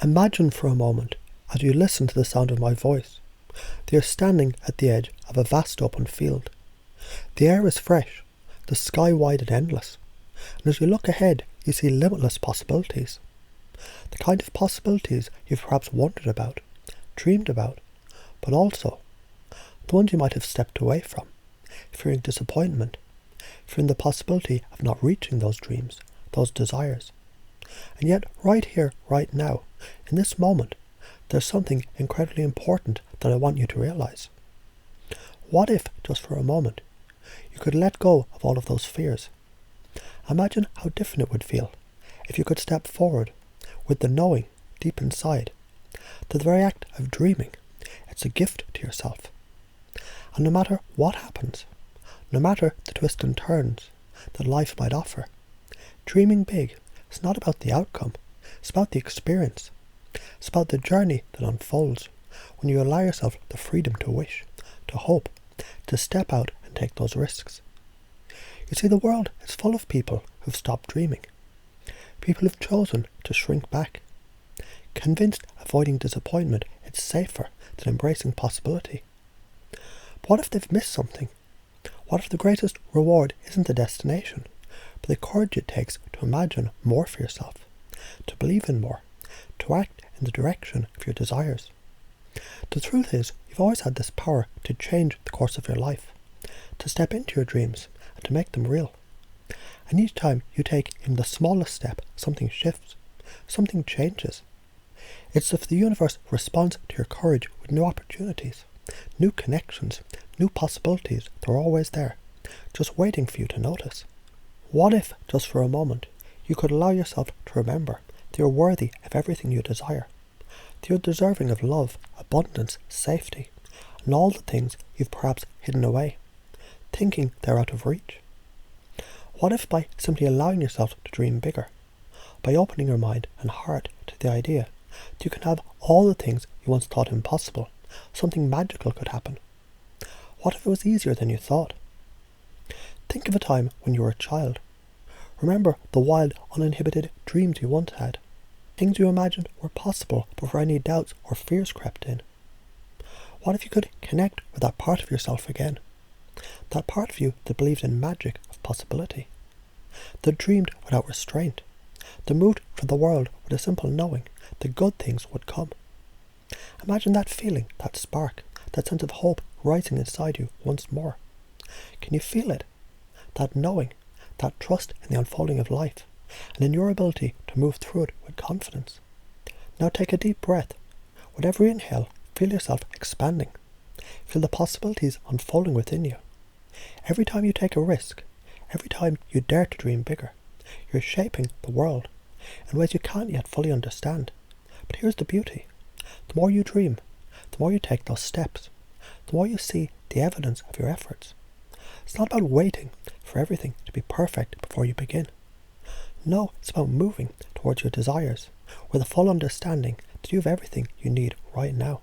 Imagine for a moment, as you listen to the sound of my voice, that you're standing at the edge of a vast open field. The air is fresh, the sky wide and endless, and as you look ahead, you see limitless possibilities. The kind of possibilities you've perhaps wondered about, dreamed about, but also the ones you might have stepped away from, fearing disappointment, fearing the possibility of not reaching those dreams, those desires. And yet, right here, right now, in this moment, there's something incredibly important that I want you to realize. What if, just for a moment, you could let go of all of those fears? Imagine how different it would feel if you could step forward with the knowing deep inside that the very act of dreaming, it's a gift to yourself. And no matter what happens, no matter the twists and turns that life might offer, dreaming big is not about the outcome, it's about the experience. It's about the journey that unfolds when you allow yourself the freedom to wish, to hope, to step out and take those risks. You see, the world is full of people who've stopped dreaming. People who've chosen to shrink back, convinced avoiding disappointment is safer than embracing possibility. But what if they've missed something? What if the greatest reward isn't the destination, but the courage it takes to imagine more for yourself, to believe in more, to act in the direction of your desires? The truth is, you've always had this power to change the course of your life, to step into your dreams and to make them real. And each time you take even the smallest step, something shifts, something changes. It's as if the universe responds to your courage with new opportunities, new connections, new possibilities that are always there, just waiting for you to notice. What if, just for a moment, you could allow yourself to remember that you're worthy of everything you desire, that you're deserving of love, abundance, safety, and all the things you've perhaps hidden away, thinking they're out of reach? What if by simply allowing yourself to dream bigger, by opening your mind and heart to the idea that you can have all the things you once thought impossible, something magical could happen? What if it was easier than you thought? Think of a time when you were a child. Remember the wild, uninhibited dreams you once had, things you imagined were possible before any doubts or fears crept in. What if you could connect with that part of yourself again? That part of you that believed in magic of possibility, that dreamed without restraint, that moved through the world with a simple knowing that good things would come. Imagine that feeling, that spark, that sense of hope rising inside you once more. Can you feel it? That knowing, that trust in the unfolding of life, and in your ability to move through it with confidence. Now take a deep breath. With every inhale, feel yourself expanding. Feel the possibilities unfolding within you. Every time you take a risk, every time you dare to dream bigger, you're shaping the world in ways you can't yet fully understand. But here's the beauty. The more you dream, the more you take those steps, the more you see the evidence of your efforts. It's not about waiting for everything to be perfect before you begin. No, it's about moving towards your desires with a full understanding that you have everything you need right now.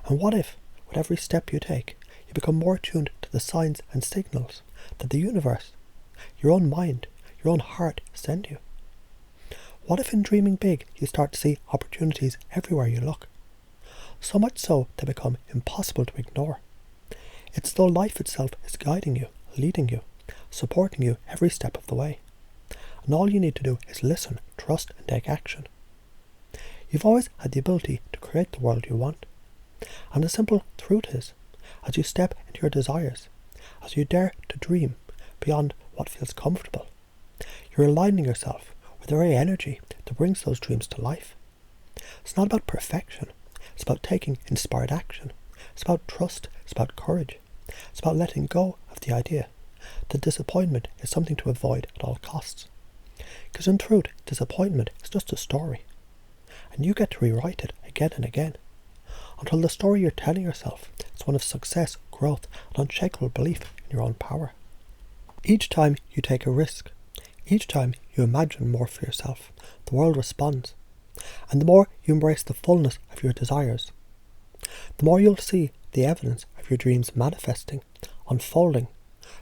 And what if, with every step you take, you become more attuned to the signs and signals that the universe, your own mind, your own heart send you? What if in dreaming big you start to see opportunities everywhere you look? So much so they become impossible to ignore. It's as though life itself is guiding you, leading you, supporting you every step of the way. And all you need to do is listen, trust, and take action. You've always had the ability to create the world you want. And the simple truth is, as you step into your desires, as you dare to dream beyond what feels comfortable, you're aligning yourself with the very energy that brings those dreams to life. It's not about perfection. It's about taking inspired action. It's about trust. It's about courage. It's about letting go of the idea that disappointment is something to avoid at all costs. Because in truth, disappointment is just a story. And you get to rewrite it again and again, until the story you're telling yourself is one of success, growth, and unshakable belief in your own power. Each time you take a risk, each time you imagine more for yourself, the world responds. And the more you embrace the fullness of your desires, the more you'll see the evidence of your dreams manifesting, unfolding,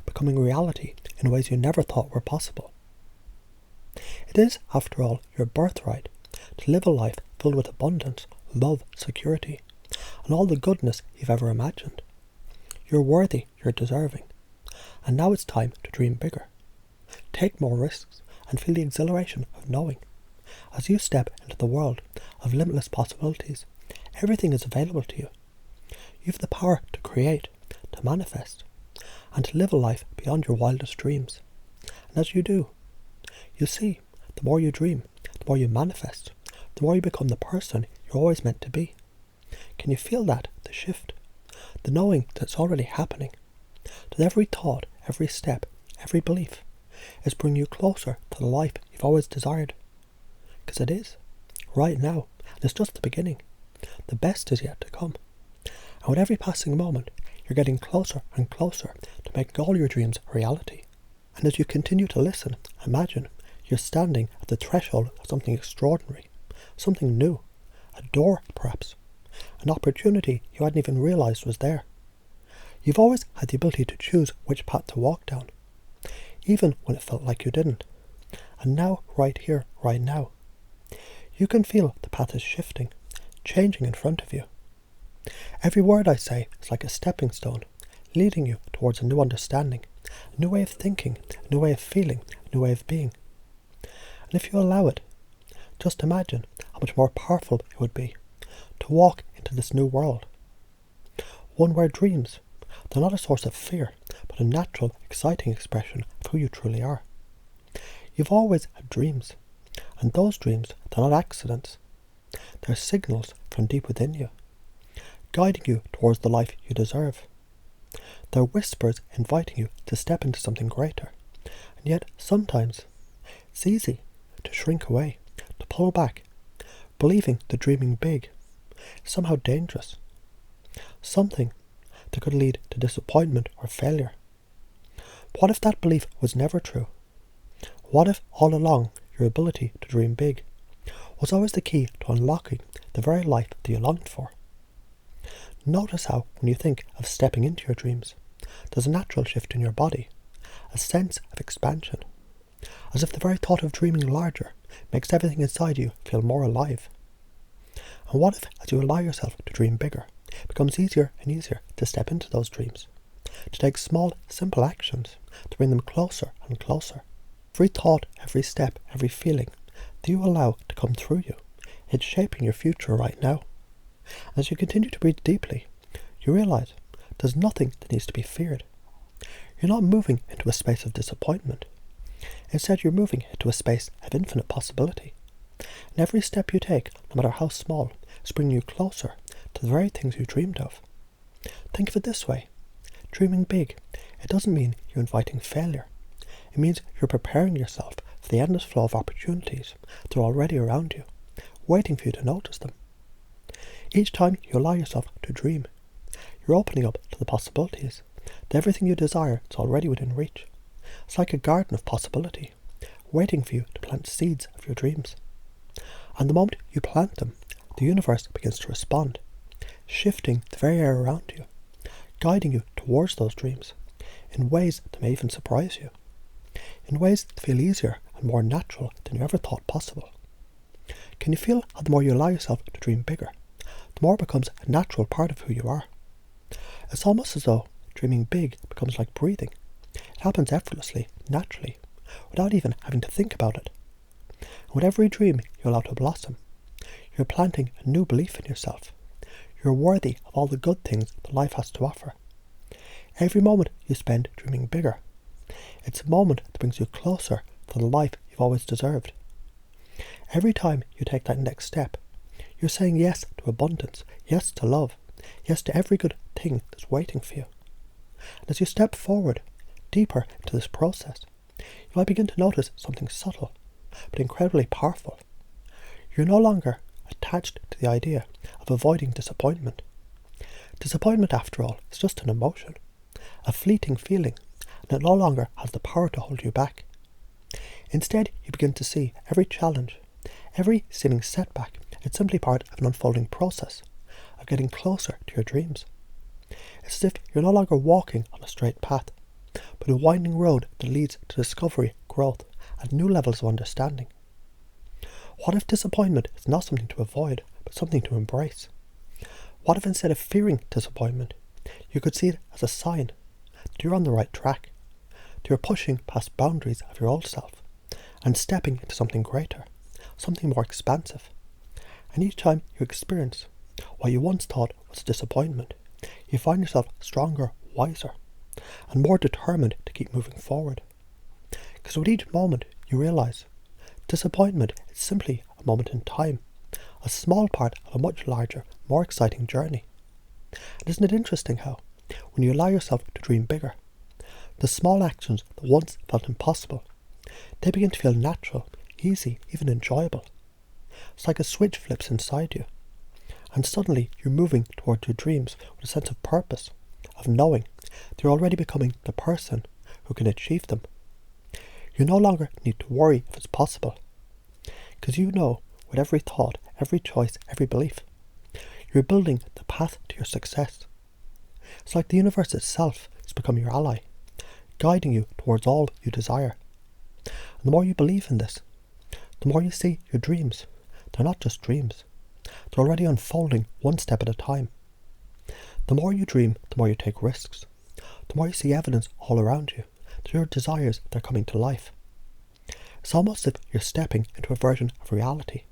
becoming reality in ways you never thought were possible. It is, after all, your birthright to live a life filled with abundance, love, security, and all the goodness you've ever imagined. You're worthy, you're deserving, and now it's time to dream bigger. Take more risks and feel the exhilaration of knowing. As you step into the world of limitless possibilities, everything is available to you. You have the power to create, to manifest, and to live a life beyond your wildest dreams. And as you do, you see, the more you dream, the more you manifest, the more you become the person you're always meant to be. Can you feel that, the shift? The knowing that it's already happening. That every thought, every step, every belief is bringing you closer to the life you've always desired. Because it is, right now, and it's just the beginning. The best is yet to come. And with every passing moment, you're getting closer and closer to making all your dreams a reality. And as you continue to listen, imagine you're standing at the threshold of something extraordinary, something new, a door perhaps, an opportunity you hadn't even realised was there. You've always had the ability to choose which path to walk down, even when it felt like you didn't. And now, right here, right now, you can feel the path is shifting, changing in front of you. Every word I say is like a stepping stone, leading you towards a new understanding, a new way of thinking, a new way of feeling, a new way of being. And if you allow it, just imagine how much more powerful it would be to walk into this new world. One where dreams, they're not a source of fear, but a natural, exciting expression of who you truly are. You've always had dreams, and those dreams, they're not accidents. They're signals from deep within you, guiding you towards the life you deserve. They're whispers inviting you to step into something greater. And yet, sometimes, it's easy to shrink away, to pull back, believing that dreaming big is somehow dangerous. Something that could lead to disappointment or failure. What if that belief was never true? What if, all along, your ability to dream big was always the key to unlocking the very life that you longed for? Notice how, when you think of stepping into your dreams, there's a natural shift in your body, a sense of expansion, as if the very thought of dreaming larger makes everything inside you feel more alive. And what if, as you allow yourself to dream bigger, it becomes easier and easier to step into those dreams, to take small, simple actions to bring them closer and closer? Every thought, every step, every feeling that you allow to come through you, it's shaping your future right now. And as you continue to breathe deeply, you realise there's nothing that needs to be feared. You're not moving into a space of disappointment. Instead, you're moving into a space of infinite possibility. And every step you take, no matter how small, is bringing you closer to the very things you dreamed of. Think of it this way. Dreaming big, it doesn't mean you're inviting failure. It means you're preparing yourself for the endless flow of opportunities that are already around you, waiting for you to notice them. Each time you allow yourself to dream, you're opening up to the possibilities that everything you desire is already within reach. It's like a garden of possibility, waiting for you to plant seeds of your dreams. And the moment you plant them, the universe begins to respond, shifting the very air around you, guiding you towards those dreams, in ways that may even surprise you, in ways that feel easier and more natural than you ever thought possible. Can you feel how the more you allow yourself to dream bigger, the more it becomes a natural part of who you are? It's almost as though dreaming big becomes like breathing. It happens effortlessly, naturally, without even having to think about it. And with every dream you allow to blossom, you're planting a new belief in yourself. You're worthy of all the good things that life has to offer. Every moment you spend dreaming bigger, it's a moment that brings you closer to the life you've always deserved. Every time you take that next step, you're saying yes to abundance, yes to love, yes to every good thing that's waiting for you. And as you step forward, deeper into this process, you might begin to notice something subtle, but incredibly powerful. You're no longer attached to the idea of avoiding disappointment. Disappointment, after all, is just an emotion, a fleeting feeling, and it no longer has the power to hold you back. Instead, you begin to see every challenge, every seeming setback, it's simply part of an unfolding process of getting closer to your dreams. It's as if you're no longer walking on a straight path, but a winding road that leads to discovery, growth, and new levels of understanding. What if disappointment is not something to avoid, but something to embrace? What if instead of fearing disappointment, you could see it as a sign that you're on the right track, that you're pushing past boundaries of your old self and stepping into something greater, something more expansive. And each time you experience what you once thought was disappointment, you find yourself stronger, wiser, and more determined to keep moving forward. Because with each moment you realise disappointment is simply a moment in time, a small part of a much larger, more exciting journey. And isn't it interesting how, when you allow yourself to dream bigger, the small actions that once felt impossible, they begin to feel natural, easy, even enjoyable. It's like a switch flips inside you, and suddenly you're moving towards your dreams with a sense of purpose, of knowing that you're already becoming the person who can achieve them. You no longer need to worry if it's possible, because you know with every thought, every choice, every belief, you're building the path to your success. It's like the universe itself has become your ally, guiding you towards all you desire. And the more you believe in this, the more you see your dreams. They're not just dreams. They're already unfolding one step at a time. The more you dream, the more you take risks. The more you see evidence all around you that your desires are coming to life. It's almost as if you're stepping into a version of reality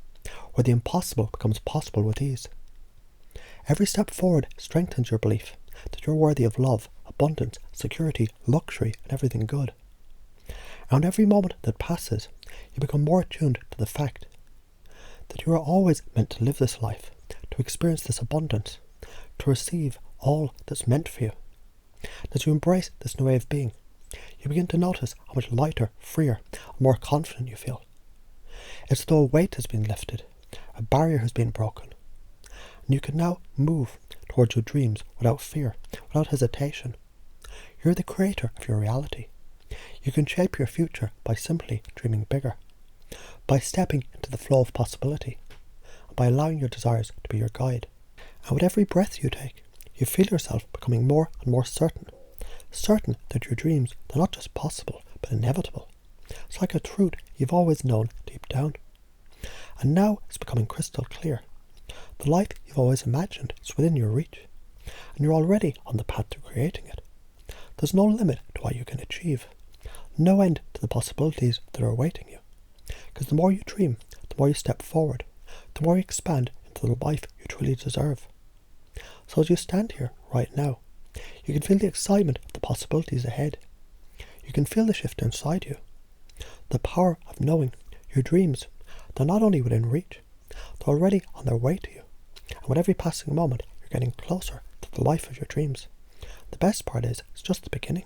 where the impossible becomes possible with ease. Every step forward strengthens your belief that you're worthy of love, abundance, security, luxury, and everything good. And every moment that passes, you become more attuned to the fact that you are always meant to live this life, to experience this abundance, to receive all that's meant for you. As you embrace this new way of being, you begin to notice how much lighter, freer, and more confident you feel. It's as though a weight has been lifted, a barrier has been broken, and you can now move towards your dreams without fear, without hesitation. You're the creator of your reality. You can shape your future by simply dreaming bigger, by stepping into the flow of possibility, and by allowing your desires to be your guide. And with every breath you take, you feel yourself becoming more and more certain that your dreams are not just possible, but inevitable. It's like a truth you've always known deep down. And now it's becoming crystal clear. The life you've always imagined is within your reach, and you're already on the path to creating it. There's no limit to what you can achieve, no end to the possibilities that are awaiting you. Because the more you dream, the more you step forward, the more you expand into the life you truly deserve. So as you stand here right now, you can feel the excitement of the possibilities ahead. You can feel the shift inside you. The power of knowing your dreams, they're not only within reach, they're already on their way to you. And with every passing moment, you're getting closer to the life of your dreams. The best part is, it's just the beginning.